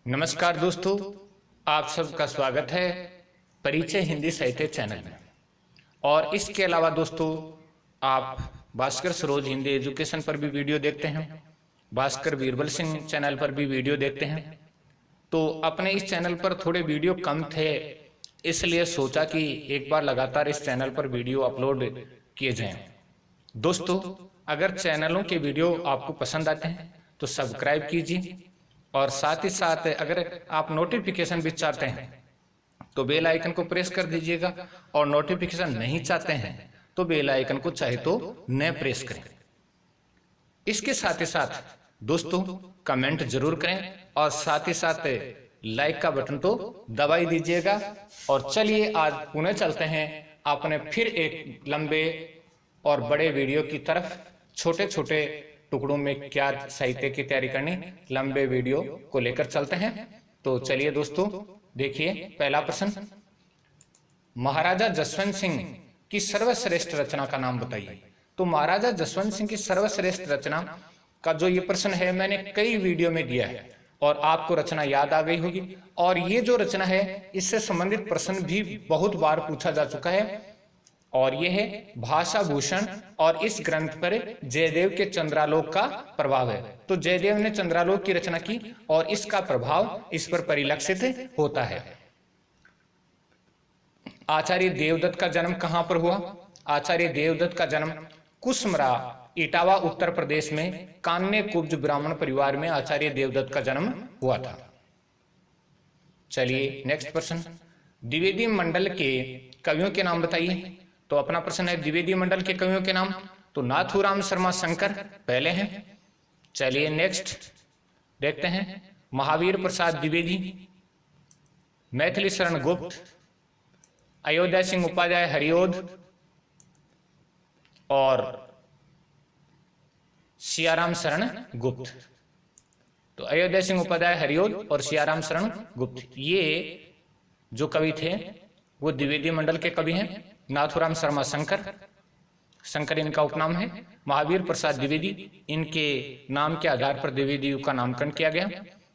नमस्कार दोस्तों, आप सबका स्वागत है परिचय हिंदी साहित्य चैनल में। और इसके अलावा दोस्तों, आप भास्कर सरोज हिंदी एजुकेशन पर भी वीडियो देखते हैं, भास्कर बीरबल सिंह चैनल पर भी वीडियो देखते हैं। तो अपने इस चैनल पर थोड़े वीडियो कम थे, इसलिए सोचा कि एक बार लगातार इस चैनल पर वीडियो अपलोड किए जाएं। दोस्तों, अगर चैनलों के वीडियो आपको पसंद आते हैं तो सब्सक्राइब कीजिए, और साथ ही साथ अगर आप नोटिफिकेशन भी चाहते हैं तो बेल आइकन को प्रेस कर दीजिएगा, और नोटिफिकेशन नहीं चाहते हैं तो बेल आइकन को चाहे तो न प्रेस करें। इसके साथ ही साथ दोस्तों, कमेंट जरूर करें, और साथ ही साथ लाइक का बटन तो दबा ही दीजिएगा। और चलिए आज पुनः चलते हैं अपने फिर एक लंबे और बड़े वीडियो की तरफ। छोटे छोटे टुकड़ों में क्या साहित्य की तैयारी करनी, लंबे वीडियो को लेकर चलते हैं। तो चलिए दोस्तों, देखिए पहला प्रश्न, महाराजा जसवंत सिंह की सर्वश्रेष्ठ रचना का नाम बताइए। तो महाराजा जसवंत सिंह की सर्वश्रेष्ठ रचना का जो ये प्रश्न है, मैंने कई वीडियो में दिया है और आपको रचना याद आ गई होगी। और ये जो रचना है, इससे संबंधित प्रश्न भी बहुत बार पूछा जा चुका है, और यह है भाषा भूषण। और इस ग्रंथ पर जयदेव के चंद्रालोक का प्रभाव है। तो जयदेव ने चंद्रालोक की रचना की और इसका प्रभाव इस पर परिलक्षित होता है। आचार्य देवदत्त का जन्म कहां पर हुआ? आचार्य देवदत्त का जन्म कुसमरा, इटावा, उत्तर प्रदेश में कान्य कुब्ज ब्राह्मण परिवार में आचार्य देवदत्त का जन्म हुआ था। चलिए नेक्स्ट प्रश्न, द्विवेदी मंडल के कवियों के नाम बताइए। तो अपना प्रश्न है द्विवेदी मंडल के कवियों के नाम। तो नाथूराम शर्मा शंकर पहले हैं। चलिए नेक्स्ट देखते हैं, महावीर प्रसाद द्विवेदी, मैथिली शरण गुप्त, अयोध्या सिंह उपाध्याय हरिओद, और सियाराम शरण गुप्त। तो अयोध्या सिंह उपाध्याय हरिओद और सियाराम शरण गुप्त, ये जो कवि थे वो द्विवेदी मंडल के कवि हैं। नाथूराम शर्मा शंकर, शंकर इनका उपनाम है। महावीर प्रसाद द्विवेदी, इनके नाम के आधार पर द्विवेदी का नामकरण किया गया।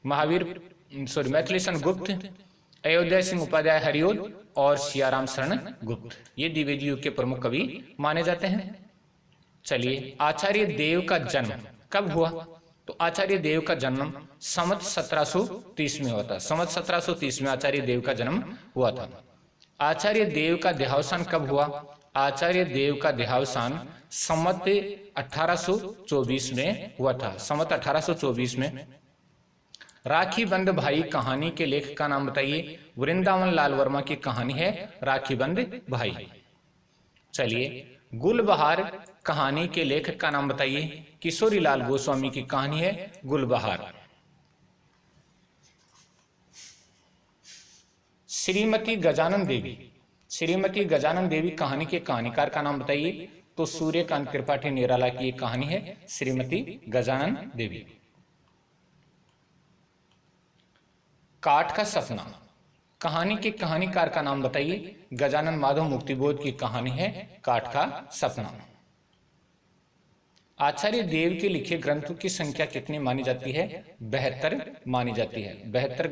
मैथिली शरण गुप्त, अयोध्या सिंह उपाध्याय हरिओद और सियाराम शरण गुप्त, ये द्विवेदी के प्रमुख कवि माने जाते हैं। चलिए, आचार्य देव का जन्म कब हुआ? तो आचार्य देव का जन्म संवत 1730 में हुआ था। संवत 1730 में आचार्य देव का जन्म हुआ था। आचार्य देव का देहावसान कब हुआ? आचार्य देव का देहावसान संवत 1824 में हुआ था। संवत 1824 में। राखी बंद भाई कहानी के लेखक का नाम बताइए। वृंदावन लाल वर्मा की कहानी है राखी बंद भाई। चलिए, गुलबहार कहानी के लेखक का नाम बताइए। किशोरी लाल गोस्वामी की कहानी है गुलबहार। श्रीमती गजानन देवी, श्रीमती गजानन देवी कहानी के कहानीकार का नाम बताइए। तो सूर्यकांत त्रिपाठी निराला की एक कहानी है श्रीमती गजानन देवी। काठ का सपना कहानी के कहानीकार का नाम बताइए। गजानन माधव मुक्तिबोध की कहानी है काठ का सपना। आचार्य देव के लिखे ग्रंथों की संख्या कितनी मानी जाती है? 72 मानी जाती है। 72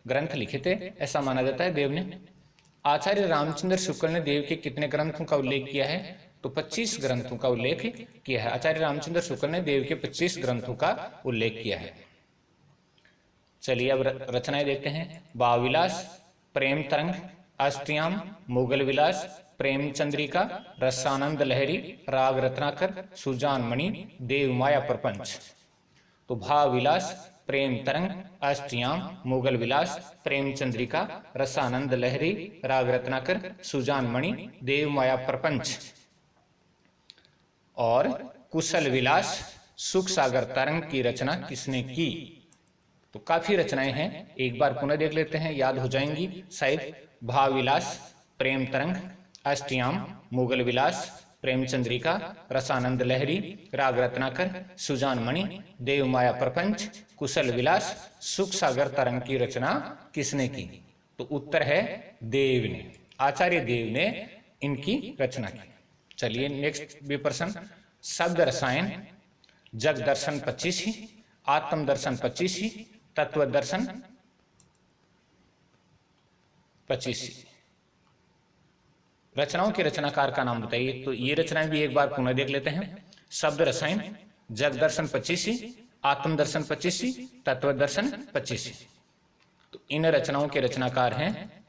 ग्रंथ लिखे थे ऐसा माना जाता है देव ने। आचार्य रामचंद्र शुक्ल ने देव के कितने ग्रंथों का उल्लेख किया है? तो 25 ग्रंथों का उल्लेख किया है। आचार्य रामचंद्र शुक्ल ने देव के 25 ग्रंथों का उल्लेख किया है। चलिए अब रचनाएं देखते हैं। भावविलास, प्रेम तरंग, अष्टयाम, मुगल विलास, प्रेम चंद्रिका, रसानंद लहरी, राग रत्नाकर, सुजान मणि, देव माया प्रपंच। तो भावविलास, प्रेम तरंग, अष्टयाम, मुगल विलास, प्रेम चंद्रिका, रसानंद लहरी, राग रत्नाकर, सुजान मणि, देव माया प्रपंच और कुशल विलास, सुख सागर तरंग की रचना किसने की? तो काफी रचनाएं हैं, एक बार पुनः देख लेते हैं, याद हो जाएंगी शायद। भावविलास, प्रेम तरंग, अष्टयाम, मुगल विलास, प्रेम चंद्रिका, रसानंद लहरी, राग रत्नाकर, सुजान मणि, देव माया प्रपंच, कुशल विलास, सुख सागर तरंग की रचना किसने की? तो उत्तर है देव ने, आचार्य देव ने इनकी रचना की। चलिए नेक्स्ट भी प्रश्न, शब्द रसायन, जग दर्शन 25 ही, आत्म दर्शन 25 ही, तत्व दर्शन 25। रचनाओं के रचनाकार का नाम बताइए। तो ये रचनाएं भी एक बार पुनः देख लेते हैं। शब्द रसायन, जग दर्शन 25, आत्म दर्शन 25, तत्व दर्शन 25। तो इन रचनाओं के रचनाकार हैं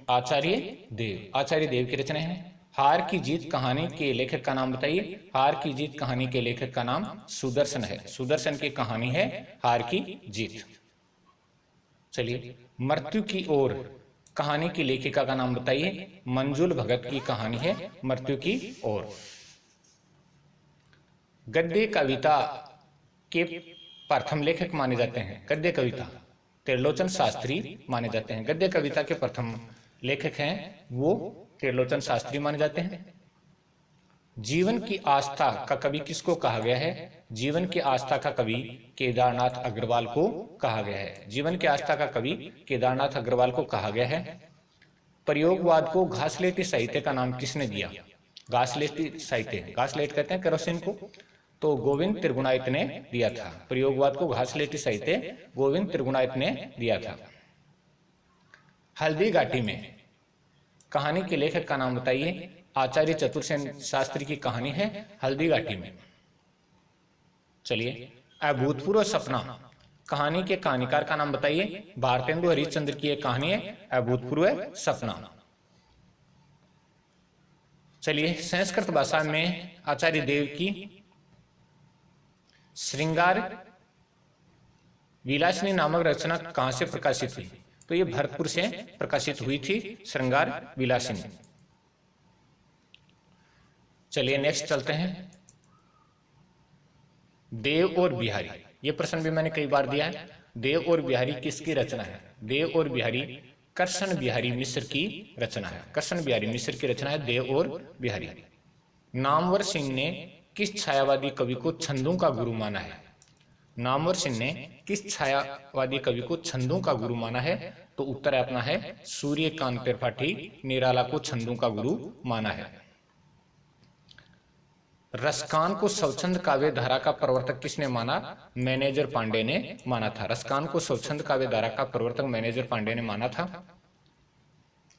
आचार्य देव। आचार्य देव की रचना है। हार की जीत कहानी के लेखक का नाम बताइए। हार की जीत कहानी के लेखक का नाम सुदर्शन है। सुदर्शन की कहानी है हार की जीत। चलिए, मृत्यु की ओर कहानी की लेखिका का नाम बताइए। मंजुल भगत की कहानी है मृत्यु की ओर। गद्य कविता के प्रथम लेखक माने जाते हैं। गद्य कविता त्रिलोचन शास्त्री माने जाते हैं। गद्य कविता के प्रथम लेखक हैं वो त्रिलोचन शास्त्री माने जाते हैं। जीवन की आस्था का कवि किसको कहा गया है? जीवन की आस्था का कवि केदारनाथ अग्रवाल को कहा गया है। जीवन की आस्था का कवि केदारनाथ अग्रवाल को कहा गया है। प्रयोगवाद को घासलेटी साहित्य का नाम किसने दिया? घासलेटी साहित्य, घासलेट कहते हैं केरोसिन को, तो गोविंद त्रिगुणायत ने दिया था। प्रयोगवाद को घासलेटी साहित्य गोविंद त्रिगुणायत ने दिया था। हल्दी घाटी में कहानी के लेखक का नाम बताइए। आचार्य चतुरसेन शास्त्री की कहानी है हल्दी घाटी में। चलिए, अभूतपूर्व सपना कहानी के कहानीकार का नाम बताइए। भारतेंदु हरिश्चंद्र की एक कहानी है अभूतपूर्व सपना। चलिए, संस्कृत भाषा में आचार्य देव की श्रृंगार विलासिनी नामक रचना कहां से प्रकाशित हुई? तो ये भरतपुर से प्रकाशित हुई थी श्रृंगार विलासिनी। चलिए नेक्स्ट चलते हैं। देव और बिहारी, ये प्रश्न भी मैंने कई बार दिया है। देव और बिहारी किसकी रचना है? देव और बिहारी कृष्ण बिहारी मिश्र की रचना है। कृष्ण बिहारी मिश्र की रचना है देव और बिहारी। नामवर सिंह ने किस छायावादी कवि को छंदों का गुरु माना है? नामवर सिंह ने किस छायावादी कवि को छंदों का गुरु माना है? तो उत्तर अपना है सूर्यकांत त्रिपाठी निराला को छंदों का गुरु माना है। रसकान को स्वच्छंद काव्य धारा का प्रवर्तक किसने माना? मैनेजर पांडे ने माना था। रसकान को स्वच्छंद काव्य धारा का प्रवर्तक मैनेजर पांडे ने माना था।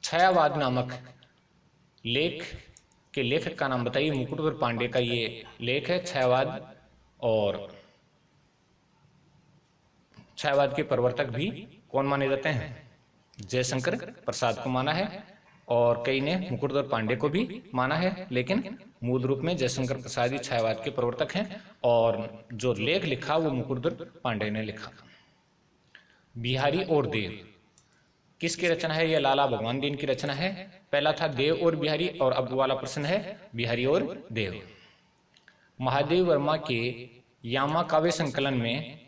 छायावाद नामक लेख के लेखक का नाम बताइए। मुकुटधर पांडे का ये लेख है छायावाद, और छायावाद के प्रवर्तक भी कौन माने जाते हैं? जयशंकर प्रसाद को माना है, और कई ने मुकुटधर पांडे को भी माना है, लेकिन मूल रूप में जयशंकर प्रसाद ही छायावाद के प्रवर्तक हैं, और जो लेख लिखा वो मुकुटधर पांडे ने लिखा। बिहारी और देव किसकी रचना है? यह लाला भगवान दीन की रचना है। पहला था देव और बिहारी, और अब वाला प्रश्न है बिहारी और देव। महादेव वर्मा के यामा काव्य संकलन में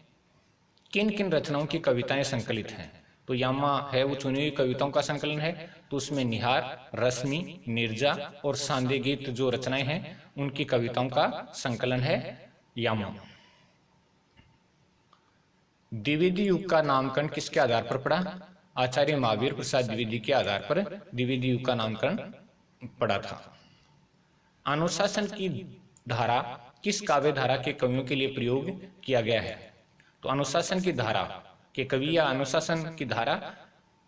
किन किन रचनाओं की कविताएं संकलित हैं? तो यामा है वो चुनी हुई कविताओं का संकलन है, तो उसमें निहार, रश्मि, निर्जा और सांदे गीत जो रचनाएं हैं उनकी कविताओं का संकलन है यामा। द्विवेदी युग का नामकरण किसके आधार पर पड़ा? आचार्य महावीर प्रसाद द्विवेदी के आधार पर द्विवेदी युग का नामकरण पड़ा था। अनुशासन की धारा किस काव्य धारा के कवियों के लिए प्रयोग किया गया है? तो अनुशासन की धारा के कवि या अनुशासन की धारा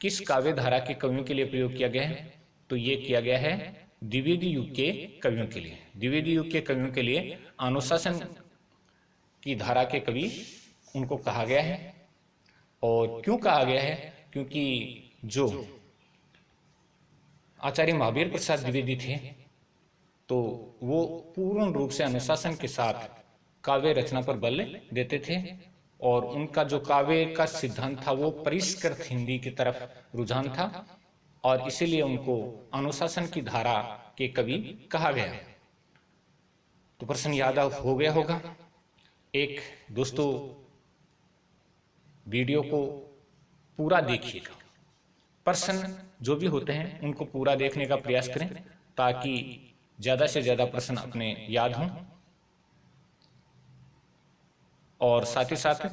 किस काव्य धारा के कवियों के लिए प्रयोग किया गया है? तो ये किया गया है द्विवेदी युग के कवियों के लिए। द्विवेदी युग के कवियों के लिए अनुशासन की धारा के कवि उनको कहा गया है। और क्यों कहा गया है? क्योंकि जो आचार्य महावीर प्रसाद द्विवेदी थे तो वो पूर्ण रूप से अनुशासन के साथ काव्य रचना पर बल देते थे, और उनका जो काव्य का सिद्धांत था वो परिष्कृत हिंदी की तरफ रुझान था, और इसीलिए उनको अनुशासन की धारा के कवि कहा गया। तो प्रश्न याद हो गया होगा। एक दोस्तों वीडियो को पूरा देखिएगा। प्रश्न जो भी होते हैं उनको पूरा देखने का प्रयास करें ताकि ज्यादा से ज्यादा प्रश्न अपने याद हों। और साथ ही साथ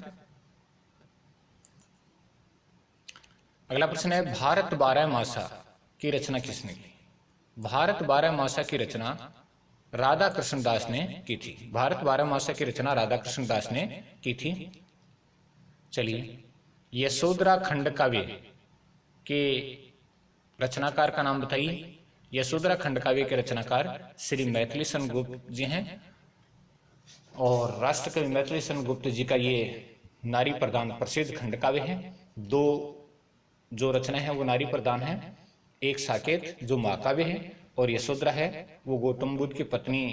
अगला प्रश्न है, भारत 12 मासा की रचना किसने की? भारत 12 मासा की रचना राधा कृष्ण दास ने की थी। भारत 12 मासा की रचना राधा कृष्ण दास ने की थी। चलिए, यशोधरा खंड काव्य के रचनाकार का नाम बताइए। यशोधरा खंड काव्य के रचनाकार श्री मैथिली सन गुप्त जी हैं और राष्ट्रकवि मैथिली सन गुप्त जी का ये नारी प्रधान प्रसिद्ध खंड काव्य है। दो जो रचना है वो नारी प्रधान है, एक साकेत जो महाकाव्य है और यशोधरा है वो गौतम बुद्ध की पत्नी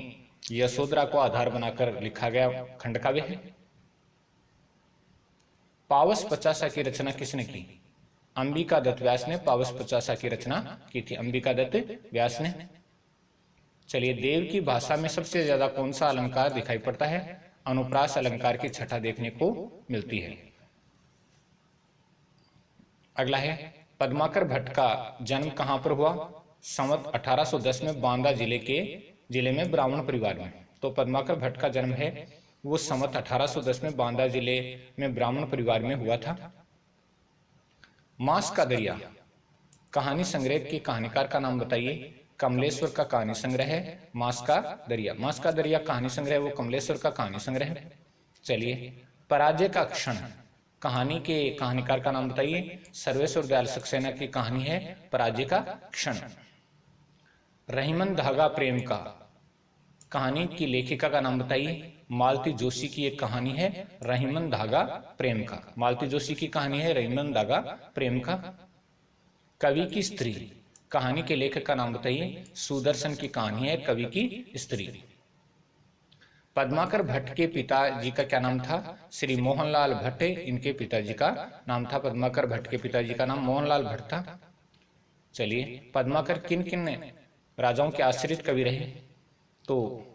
यशोधरा को आधार बनाकर लिखा गया खंड काव्य है। पावस पचासा की रचना किसने की? अंबिका दत्त व्यास ने पावस पचासा की रचना की थी, अंबिका दत्त व्यास ने। चलिए, देव की भाषा में सबसे ज्यादा कौन सा अलंकार दिखाई पड़ता है? अनुप्रास अलंकार की छठा देखने को मिलती है। अगला है, पद्माकर भट्ट का जन्म कहां पर हुआ? संवत 1810 में बांदा जिले में ब्राह्मण परिवार में। तो पद्माकर भट्ट का जन्म है वो संवत 1810 में बांदा जिले में ब्राह्मण परिवार में हुआ था। मांस का दरिया कहानी संग्रह के कहानीकार का नाम बताइए। कमलेश्वर का कहानी संग्रह है मांस का दरिया। मांस का दरिया कहानी संग्रह वो कमलेश्वर का कहानी संग्रह है। चलिए, पराजय का क्षण कहानी के कहानीकार का नाम बताइए। सर्वेश्वर दयाल सक्सेना की कहानी है पराजय का क्षण। रहीमन धागा प्रेम का कहानी की लेखिका का नाम बताइए। मालती जोशी की एक कहानी है रहीमन धागा प्रेम का। मालती जोशी की कहानी है रहीमन धागा प्रेम का। कवि की स्त्री कहानी के लेखक का नाम बताइए। सुदर्शन की कहानी है कवि की स्त्री। पद्माकर भट्ट के पिताजी का क्या नाम था? श्री मोहनलाल भट्ट इनके पिताजी का नाम था। पद्माकर भट्ट के पिताजी का नाम मोहनलाल भट्ट था। चलिए, पद्माकर किन किन राजाओं के आश्रित कवि रहे? तो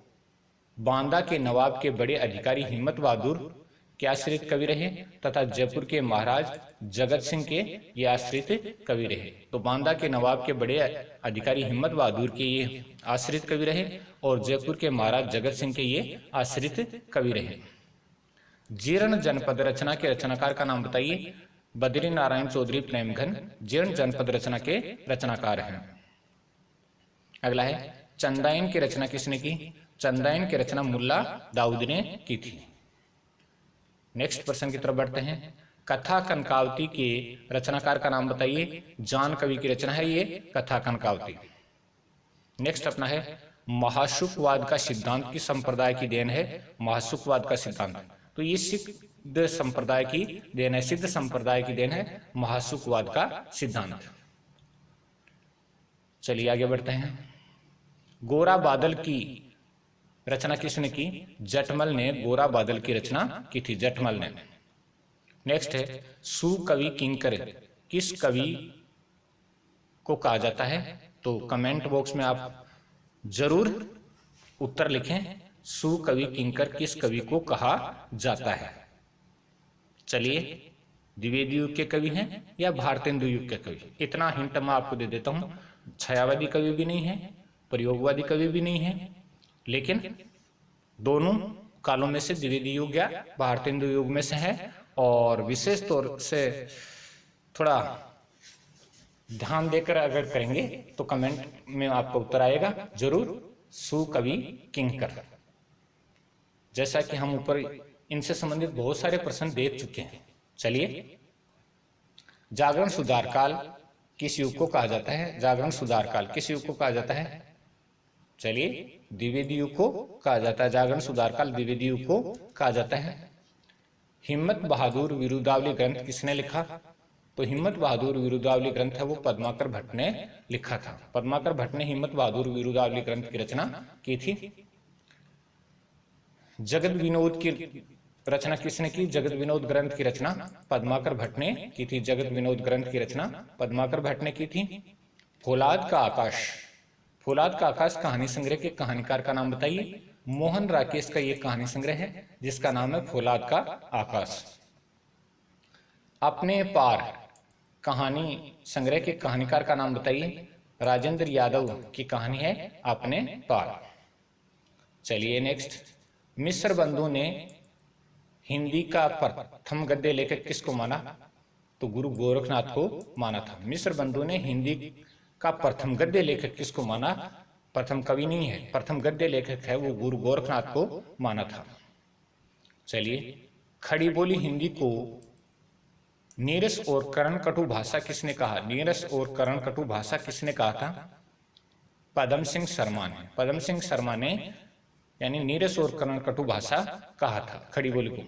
बांदा के नवाब के बड़े अधिकारी हिम्मत बहादुर के आश्रित कवि रहे तथा जयपुर के महाराज जगत सिंह के ये आश्रित कवि रहे। तो बांदा के नवाब के बड़े अधिकारी हिम्मत बहादुर के ये आश्रित कवि रहे और जयपुर के महाराज जगत सिंह के ये आश्रित कवि रहे। जीर्ण जनपद रचना के रचनाकार का नाम बताइए। बद्री नारायण चौधरी प्रेमघन जीर्ण जनपद रचना के रचनाकार हैं। अगला है, चंदायन की रचना किसने की? चंदायन की रचना मुल्ला दाऊद ने की थी। नेक्स्ट प्रश्न की तरफ बढ़ते हैं। कथा कनकावती के रचनाकार का नाम बताइए। जान कवि की रचना है ये कथा कनकावती। नेक्स्ट अपना है, महाशुकवाद का सिद्धांत किस संप्रदाय की देन है? महाशुकवाद का सिद्धांत तो ये सिद्ध संप्रदाय की देन है। सिद्ध संप्रदाय की देन है महाशुकवाद का सिद्धांत। चलिए आगे बढ़ते हैं। गोरा बादल की रचना किसने की? जटमल ने गोरा बादल की रचना की थी, जटमल ने। नेक्स्ट है, सुकवि किंकर किस कवि को कहा जाता है? तो कमेंट बॉक्स में आप जरूर उत्तर लिखें, सुकवि किंकर किस कवि को कहा जाता है। चलिए, द्विवेदी युग के कवि हैं या भारतेंदु युग के कवि? इतना हिंट मैं आपको दे देता हूं, छायावादी कवि भी नहीं है, प्रयोगवादी कवि भी नहीं है, लेकिन दोनों कालों में से द्विवेदी युग या भारतेंदु युग में से है। और विशेष तौर से थोड़ा ध्यान देकर अगर करेंगे तो कमेंट में आपका उत्तर आएगा जरूर, सुकवि किंकर। जैसा कि हम ऊपर इनसे संबंधित बहुत सारे प्रश्न देख चुके हैं। चलिए, जागरण सुधार काल किस युग को कहा जाता है? जागरण सुधार काल किस युग को कहा जाता है? चलिए, द्विवेदी युग को कहा जाता है। जागरण सुधार काल द्विवेदी युग को कहा जाता है। हिम्मत बहादुर विरुदावली ग्रंथ किसने लिखा? तो हिम्मत बहादुर विरुदावली ग्रंथ है वो पद्माकर भट्ट ने लिखा था। पद्माकर भट्ट ने हिम्मत बहादुर विरुदावली ग्रंथ की रचना की थी। जगत विनोद की रचना किसने की? जगत विनोद ग्रंथ की रचना पद्माकर भट्ट ने की थी। जगत विनोद ग्रंथ की रचना पद्माकर भट्ट ने की थी। फौलाद का आकाश, फौलाद का आकाश कहानी संग्रह के कहानीकार का नाम बताइए। मोहन राकेश का ये कहानी संग्रह है जिसका नाम है फौलाद का आकाश। अपने पार कहानी संग्रह के कहानीकार का नाम बताइए। राजेंद्र यादव की कहानी है अपने पार। चलिए नेक्स्ट, मिस्र बंधु ने हिंदी का प्रथम गद्य लेखक किसको माना? तो गुरु गोरखनाथ को माना था। मिस्र बंधु ने हिंदी का प्रथम गद्य लेखक किसको माना? प्रथम कवि नहीं है, प्रथम गद्य लेखक है वो गुरु गोरखनाथ को माना था। चलिए, खड़ी बोली हिंदी को नीरस और कर्णकटु भाषा किसने कहा? नीरस और कर्णकटु भाषा किसने कहा था? पदम सिंह शर्मा ने। पदम सिंह शर्मा ने यानी नीरस और कर्णकटु भाषा कहा था खड़ी बोली को।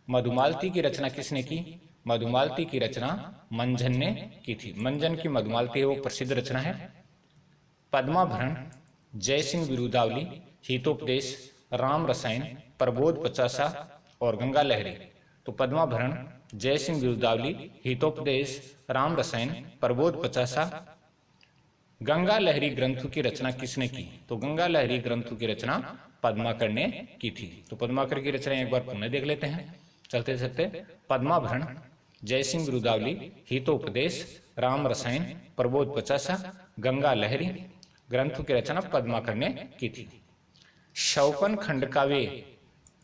मधुमालती की रचना किसने की? मधुमालती की रचना मंजन ने की थी। मंजन की मधुमालती है वो प्रसिद्ध रचना है। पद्माभरण, जयसिंह बिरुदावली, हितोपदेश, राम रसायन, प्रबोध पचासा और गंगा लहरी। तो पद्माभरण, जयसिंह बिरुदावली, हितोपदेश, राम रसायन, प्रबोध पचासा। गंगा लहरी ग्रंथों की रचना किसने की? तो गंगा लहरी ग्रंथों की रचना पद्माकर ने की थी। तो पद्माकर की रचना एक बार पुनः देख लेते हैं चलते चलते। पद्माभरण, जयसिंह बिरुदावली, हितोपदेश, राम रसायन, प्रबोध पचासा, गंगा लहरी ग्रंथों की रचना पद्माकर ने की थी। शौपन खंड काव्य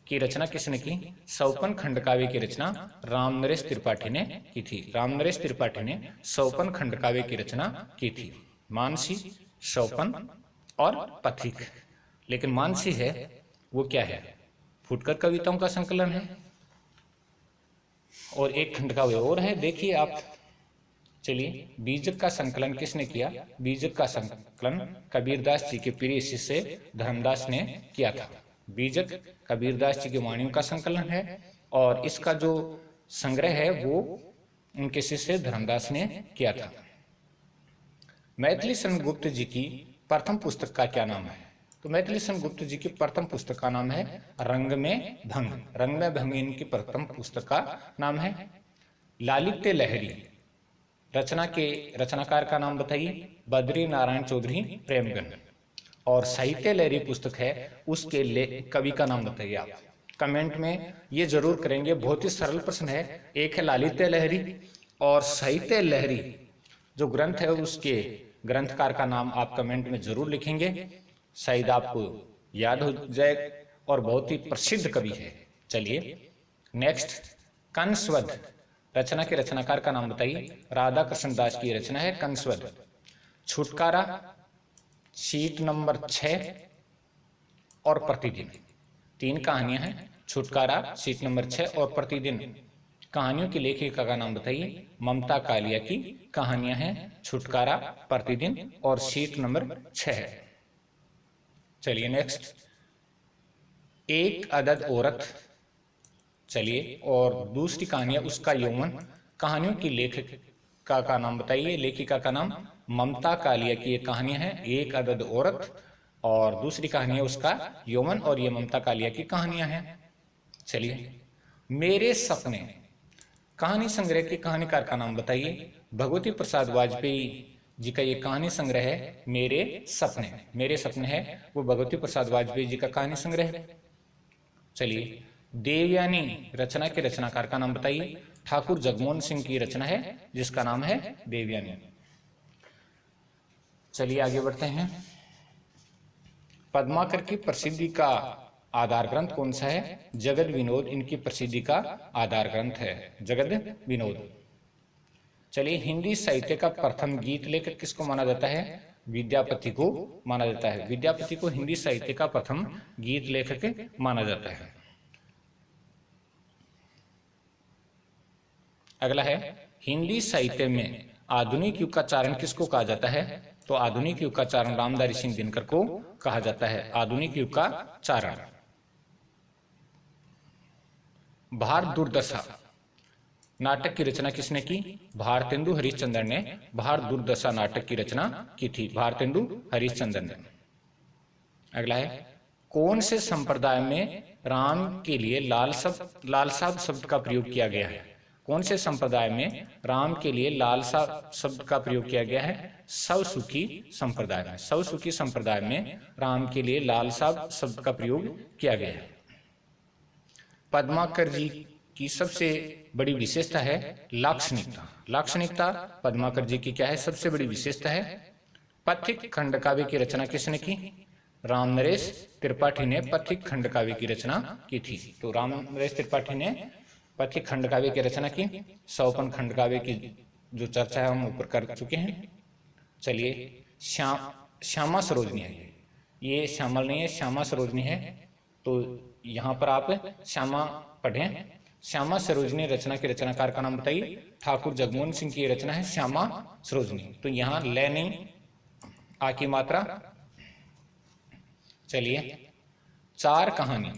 की रचना किसने की? शौपन खंड काव्य की रचना रामनरेश त्रिपाठी ने की थी। रामनरेश त्रिपाठी ने शौपन खंड काव्य की रचना की थी। मानसी, शौपन और पथिक। लेकिन मानसी है वो क्या है? फुटकर कविताओं का संकलन है। और एक खंड काव्य और है, देखिए आप। चलिए, बीजक का संकलन किसने किया? बीजक का संकलन कबीरदास जी के प्रिय शिष्य धर्मदास ने किया था। बीजक कबीरदास जी की वाणियों का संकलन है और इसका जो संग्रह है वो उनके शिष्य धर्मदास ने किया था। मैथिली शरण गुप्त जी की प्रथम पुस्तक का क्या नाम है? तो मैथिली शरण गुप्त जी की प्रथम पुस्तक का नाम है रंग में भंग। रंग में भंग इनकी प्रथम पुस्तक का नाम है। लालित्य लहरी रचना के रचनाकार का नाम बताइए। बद्री नारायण चौधरी प्रेमगन। और साहित्य लहरी पुस्तक है उसके कवि का नाम बताइए आप। कमेंट में ये जरूर करेंगे, बहुत ही सरल प्रश्न है। एक है लालित्य लहरी और साहित्य लहरी जो ग्रंथ है उसके ग्रंथकार का नाम आप कमेंट में जरूर लिखेंगे, शायद आपको याद हो जाए। और बहुत ही प्रसिद्ध कवि है। चलिए नेक्स्ट, कंसवध रचना के रचनाकार का नाम बताइए। राधा कृष्ण दास की रचना है कंसवध। छुटकारा, शीट नंबर 6 और प्रतिदिन, 3 कहानियां हैं। छुटकारा, शीट नंबर 6 और प्रतिदिन। कहानियों की लेखिका का नाम बताइए। ममता कालिया की कहानियां हैं छुटकारा, प्रतिदिन और शीट नंबर 6 है। चलिए नेक्स्ट, एक अदद औरत। चलिए, और दूसरी कहानी है उसका यौवन। कहानियों की लेखिका का नाम बताइए। लेखिका का नाम ममता कालिया की एक कहानी है एक अदद औरत, और दूसरी कहानी है उसका यौवन, और ये ममता कालिया की कहानियां हैं। चलिए, मेरे सपने कहानी संग्रह के कहानीकार का नाम बताइए। भगवती प्रसाद वाजपेयी जी का ये कहानी संग्रह है मेरे सपने। मेरे सपने है वो भगवती प्रसाद वाजपेयी जी का कहानी संग्रह है। चलिए, देवयानी रचना के रचनाकार का नाम बताइए। ठाकुर जगमोहन सिंह की रचना है जिसका नाम है देवयानी। चलिए आगे बढ़ते हैं। पद्माकर की प्रसिद्धि का आधार ग्रंथ कौन सा है? जगद विनोद इनकी प्रसिद्धि का आधार ग्रंथ है, जगद विनोद। चलिए, हिंदी साहित्य का प्रथम गीत लेखक किसको माना जाता है? विद्यापति को माना जाता है। विद्यापति को हिंदी साहित्य का प्रथम गीत लेखक माना जाता है। अगला है, हिंदी साहित्य में आधुनिक युग का चारण किसको कहा जाता है? तो आधुनिक युग का चारण रामधारी सिंह दिनकर को कहा जाता है। आधुनिक युग का चारण। भारत दुर्दशा नाटक की रचना किसने की? भारतेंदु हरिश्चंद्र ने भारत दुर्दशा नाटक की रचना की थी। भारतेंदु हरिश्चंद्र ने। अगला है, कौन से संप्रदाय में राम के लिए लालसा शब्द का प्रयोग किया गया है? कौन से संप्रदाय में राम के लिए लालसा शब्द का प्रयोग किया गया है? सवसुखी संप्रदाय में। सवसुखी संप्रदाय में राम के लिए लालसा शब्द का प्रयोग किया गया है। पद्माकर जी की सबसे बड़ी विशेषता है लाक्षणिकता। लाक्षणिकता पद्माकर जी की क्या है? सबसे बड़ी विशेषता है। पथिक खंड काव्य की रचना किसने की? रामनरेश त्रिपाठी ने पथिक खंड काव्य की रचना की थी। तो रामनरेश त्रिपाठी ने पथिक खंड काव्य की रचना की। शौपन खंड काव्य की जो चर्चा है हम ऊपर कर चुके हैं। चलिए, श्यामा सरोजनी है, ये श्यामल नहीं है, श्यामा सरोजनी है। तो यहाँ पर आप श्यामा पढ़ें। श्यामा सरोजनी रचना के रचनाकार का नाम बताइए। ठाकुर जगमोहन सिंह की रचना है श्यामा सरोजनी। तो यहां ले नहीं, आ की मात्रा। चलिए, चार कहानी,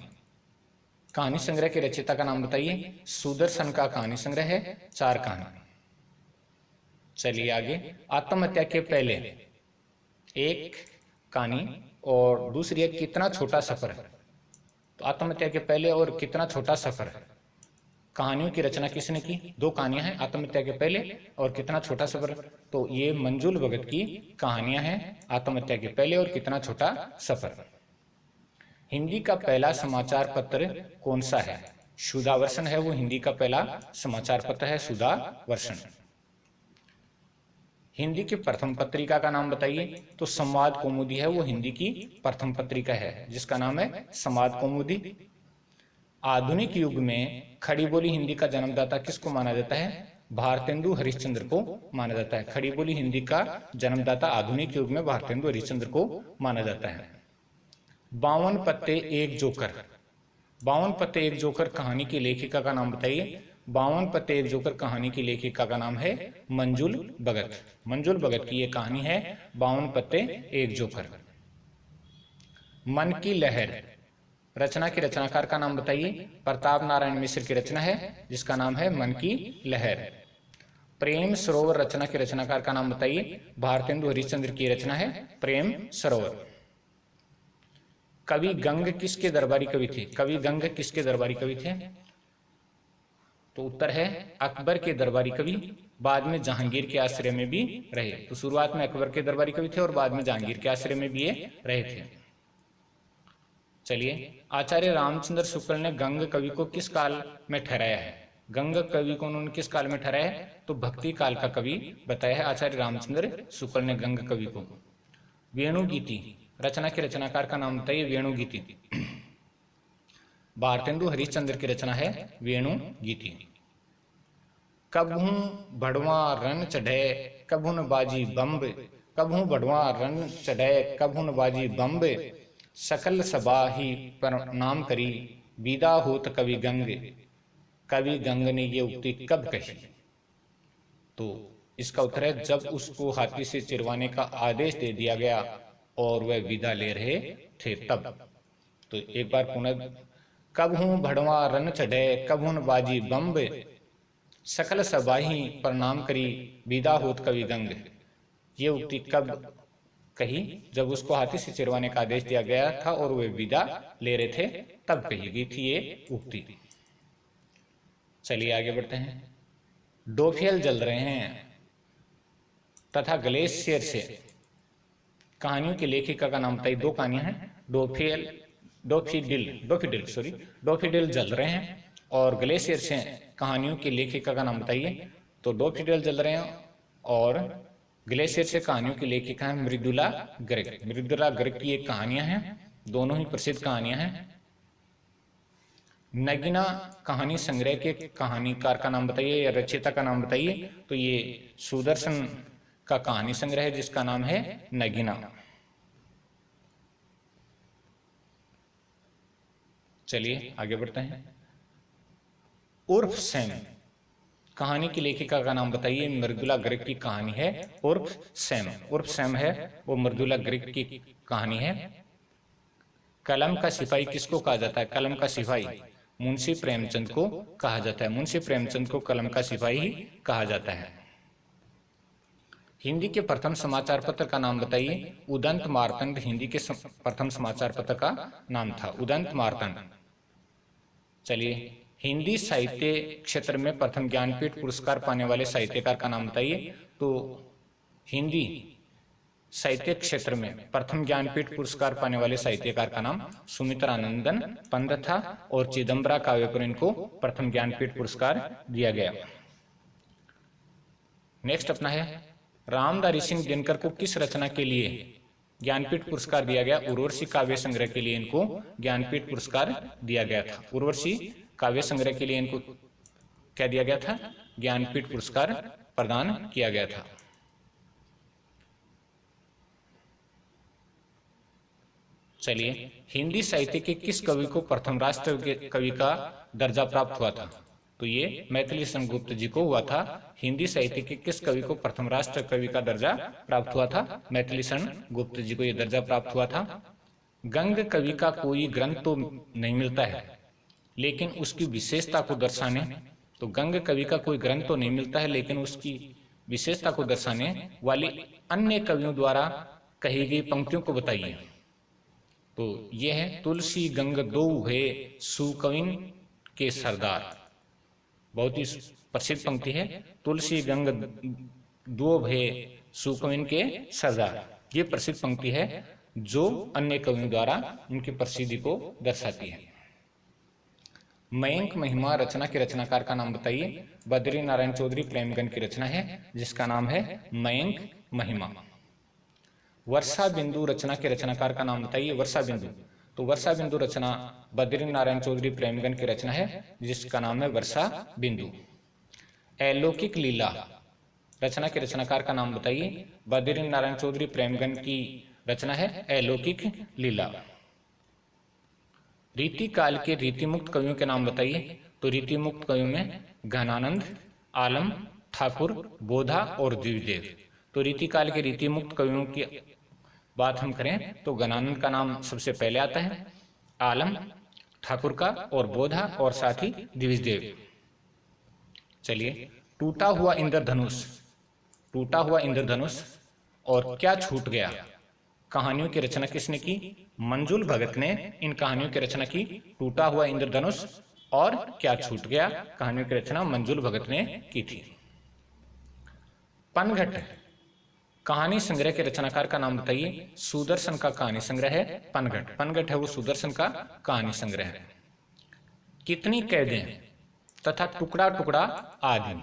कहानी संग्रह के रचयिता का नाम बताइए। सुदर्शन का कहानी संग्रह है चार कहानी। चलिए आगे, आत्महत्या के पहले एक कहानी और दूसरी है कितना छोटा सफर है। तो आत्महत्या के पहले और कितना छोटा सफर है, कहानियों की रचना किसने की? दो कहानियां हैं, आत्महत्या के पहले और कितना छोटा सफर। तो ये मंजुल भगत की कहानियां हैं, आत्महत्या के पहले और कितना छोटा सफर। हिंदी का पहला समाचार पत्र कौन सा है? सुधावर्षण है वो हिंदी का पहला समाचार पत्र है, सुधावर्षण। हिंदी की प्रथम पत्रिका का नाम बताइए। तो संवाद कौमुदी है वो हिंदी की प्रथम पत्रिका है, जिसका नाम है संवाद कौमुदी। आधुनिक युग में खड़ी बोली हिंदी का जन्मदाता किसको माना जाता है? भारतेंदु हरिश्चंद्र को माना जाता है। खड़ी बोली हिंदी का जन्मदाता आधुनिक युग में भारतेंदु हरिश्चंद्र को माना जाता है। 52 पत्ते एक जोकर, 52 पत्ते एक जोकर कहानी की लेखिका का नाम बताइए। 52 पत्ते एक जोकर कहानी की लेखिका का नाम है मंजुल भगत। मंजुल भगत की यह कहानी है 52 पत्ते एक जोकर। मन की लहर रचना के रचनाकार का नाम बताइए। प्रताप नारायण मिश्र की रचना है, जिसका नाम है मन की लहर। प्रेम सरोवर रचना के रचनाकार का नाम बताइए। भारतेंदु हरिश्चंद्र की रचना है प्रेम सरोवर। कवि गंग किसके दरबारी कवि थे? कवि गंग किसके दरबारी कवि थे? तो उत्तर है अकबर के दरबारी कवि, बाद में जहांगीर के आश्रय में भी रहे। तो शुरुआत में अकबर के दरबारी कवि थे और बाद में जहांगीर के आश्रय में भी ये रहे थे। चलिए, आचार्य रामचंद्र शुक्ल ने गंग कवि को किस काल में ठहराया है? गंग कवि को उन्होंने किस काल में ठहराया है? तो भक्ति काल का कवि बताया है आचार्य रामचंद्र शुक्ल ने गंग कवि को। वेणुगीति रचना के रचनाकार का नाम बताइए। वेणुगीति भारतेंदु हरिश्चंद्र की रचना है वेणुगीति। कभू भड़वा रन चढ़े कभुन बाजी बम्ब, कभू भड़वा रन चढ़े कभुन बाजी बम्ब, सकल सबाही प्रणाम करी विदा होत कवि गंग। कवि गंग ने ये उक्ति कब कही? तो इसका उत्तर है जब उसको हाथी से चिरवाने का आदेश दे दिया गया और वह विदा ले रहे थे तब। तो एक बार पुनः, कभू भड़वा रन चढ़े कभुन बाजी बम्ब, सकल सबाही प्रणाम करी विदा होत कवि गंग। ये उक्ति कब कही? जब उसको हाथी से चिरवाने का आदेश दिया गया था और वे विदा ले रहे थे तब कही गई थी ये उक्ति। चलिए आगे बढ़ते हैं। डोफियल जल रहे हैं तथा ग्लेशियर से कहानियों की लेखिका का नाम बताइए। दो कहानियां हैं, डोफिडिल जल रहे हैं और ग्लेशियर से कहानियों की लेखिका का नाम बताइए। तो डोफिडिल जल रहे हैं और ग्लेशियर से कहानियों की लेखिका है मृदुला गर्ग। मृदुला गर्ग की एक कहानियां हैं, दोनों ही प्रसिद्ध कहानियां हैं। नगीना कहानी संग्रह के कहानीकार का नाम बताइए या रचयिता का नाम बताइए। तो ये सुदर्शन का कहानी संग्रह है, जिसका नाम है नगीना। चलिए आगे बढ़ते हैं। उर्फ सैम कहानी की लेखिका का नाम बताइए। मृदुला गर्ग की कहानी है उर्फ सैम। उर्फ सैम है वो मृदुला गर्ग की कहानी है। कलम का सिपाही किसको कहा जाता है? कलम का सिपाही मुंशी प्रेमचंद को कहा जाता है। मुंशी प्रेमचंद को कलम का सिपाही कहा जाता है। हिंदी के प्रथम समाचार पत्र का नाम बताइए। उदंत मार्तंड हिंदी के प्रथम समाचार पत्र का नाम था, उदंत मार्तंड। चलिए, हिंदी साहित्य क्षेत्र में प्रथम ज्ञानपीठ पुरस्कार पाने वाले साहित्यकार का नाम बताइए। तो हिंदी साहित्य क्षेत्र में प्रथम ज्ञानपीठ पुरस्कार पाने वाले साहित्यकार का नाम सुमित्रानंदन पंत था और चिदम्बरा काव्य पर इनको प्रथम ज्ञानपीठ पुरस्कार दिया गया। नेक्स्ट अपना है रामधारी सिंह दिनकर को किस रचना के लिए ज्ञानपीठ पुरस्कार दिया गया? उर्वशी काव्य संग्रह के लिए इनको ज्ञानपीठ पुरस्कार दिया गया था। उर्वशी काव्य संग्रह के लिए इनको क्या दिया गया था? ज्ञानपीठ पुरस्कार प्रदान किया गया था। चलिए, हिंदी साहित्य के किस कवि को प्रथम राष्ट्र कवि का दर्जा प्राप्त हुआ था? तो ये मैथिली शरण गुप्त जी को हुआ था। हिंदी साहित्य के किस कवि को प्रथम राष्ट्र कवि का दर्जा प्राप्त हुआ था? मैथिली शरण गुप्त जी को यह दर्जा प्राप्त हुआ था। गंग कवि का कोई ग्रंथ तो नहीं मिलता है, लेकिन उसकी विशेषता को दर्शाने, तो गंग कवि का कोई ग्रंथ तो नहीं मिलता है, लेकिन उसकी विशेषता को दर्शाने वाली अन्य कवियों द्वारा कही गई पंक्तियों को बताइए। तो यह है, तुलसी गंग दो हुए सुकविन के सरदार। बहुत ही प्रसिद्ध पंक्ति है, तुलसी गंग दो भय सुकविन के सरदार। ये प्रसिद्ध पंक्ति है जो अन्य कवियों द्वारा उनकी प्रसिद्धि को दर्शाती है। मयंक महिमा रचना के रचनाकार का नाम बताइए। बद्री नारायण चौधरी प्रेमगंज की रचना है जिसका नाम है मयंक महिमा। वर्षा बिंदु रचना के रचनाकार का नाम बताइए। वर्षा बिंदु, तो वर्षा बिंदु रचना बद्री नारायण चौधरी प्रेमगंज की रचना है जिसका नाम है वर्षा बिंदु। अलौकिक लीला रचना के रचनाकार का नाम बताइए। बद्री नारायण चौधरी प्रेमगंज की रचना है अलौकिक लीला। रीति काल के रीतिमुक्त कवियों के नाम बताइए। तो रीतिमुक्त कवियों में घनानंद, आलम, ठाकुर, बोधा और द्विजदेव। तो रीति काल के रीतिमुक्त कवियों की बात हम करें तो घनानंद का नाम सबसे पहले आता है, आलम, ठाकुर का और बोधा और साथ ही द्विजदेव। चलिए, टूटा हुआ इंद्रधनुष, टूटा हुआ इंद्रधनुष और क्या छूट गया, कहानियों की रचना किसने की? मंजुल भगत ने इन कहानियों की रचना की। टूटा हुआ इंद्रधनुष और क्या छूट गया, कहानियों की रचना मंजुल भगत ने की थी। पनघट कहानी संग्रह के रचनाकार का नाम बताइए। सुदर्शन का कहानी संग्रह है पनघट। पनघट है वो सुदर्शन का कहानी संग्रह है। कितनी कैदें तथा टुकड़ा टुकड़ा आदमी,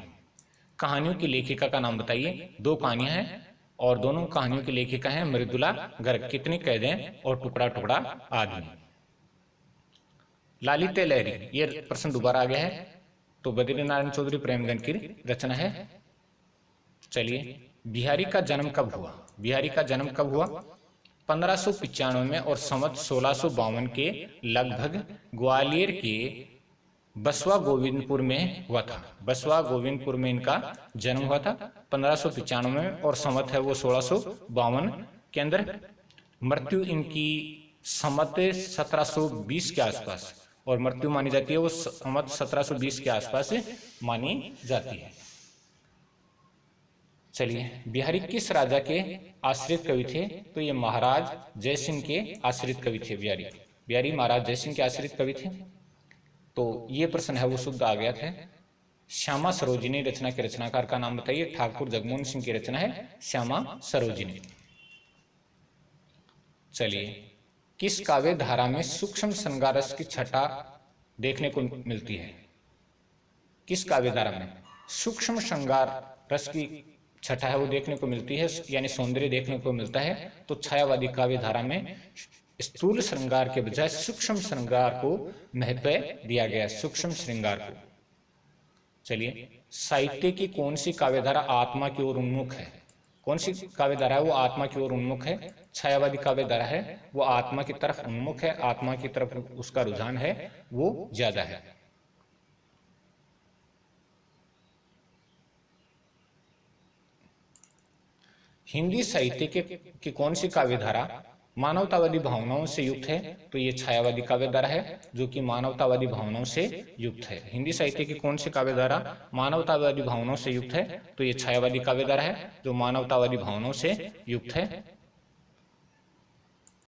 कहानियों की लेखिका का नाम बताइए। दो कहानियां हैं और दोनों कहानियों की लेखिका हैं मृदुला गर्ग। कितनी कैदें और टुकड़ा टुकड़ा आदमी। लालित्य लहरी, ये प्रश्न दोबारा आ गया है, तो बद्री नारायण चौधरी प्रेमगंज की रचना है। चलिए, बिहारी का जन्म कब हुआ? बिहारी का जन्म कब हुआ? 1595 में और संवत 1652 के लगभग ग्वालियर के बसवा गोविंदपुर में हुआ था। बसवा गोविंदपुर में इनका जन्म हुआ था 1595 में और संवत है वो 1652 के अंदर। मृत्यु इनकी संवत 1720 के आसपास, और मृत्यु मानी जाती है वो संवत 1720 के आसपास मानी जाती है। चलिए, बिहारी किस राजा के आश्रित कवि थे? तो ये महाराज जयसिंह के आश्रित कवि थे। बिहारी महाराज जयसिंह के आश्रित कवि थे। तो ये प्रश्न है वो शुद्ध आ गया था। श्यामा सरोजिनी रचना के रचनाकार का नाम बताइए। ठाकुर जगमोहन सिंह की रचना है श्यामा सरोजिनी। चलिए, किस काव्य धारा में सूक्ष्म श्रृंगार रस की छटा देखने को मिलती है? किस काव्य धारा में सूक्ष्म श्रृंगार रस की छटा है वो देखने को मिलती है, यानी सौंदर्य देखने को मिलता है? तो छायावादी काव्य धारा में स्थूल श्रृंगार के बजाय सूक्ष्म श्रृंगार को महत्व दिया गया, सूक्ष्म श्रृंगार को। चलिए, साहित्य की कौन सी काव्यधारा आत्मा की ओर उन्मुख है? कौन सी काव्यधारा है वो आत्मा की ओर उन्मुख है? छायावादी काव्यधारा है वो आत्मा की तरफ उन्मुख है, आत्मा की तरफ उसका रुझान है वो ज्यादा है। हिंदी साहित्य की कौन सी काव्यधारा मानवतावादी भावनाओं से युक्त है? तो ये छायावादी काव्यधारा है जो कि मानवतावादी भावनाओं से युक्त है। हिंदी साहित्य की कौन सी काव्यधारा मानवतावादी भावनाओं से युक्त है? तो ये छायावादी काव्यधारा है जो मानवतावादी भावनाओं से युक्त है।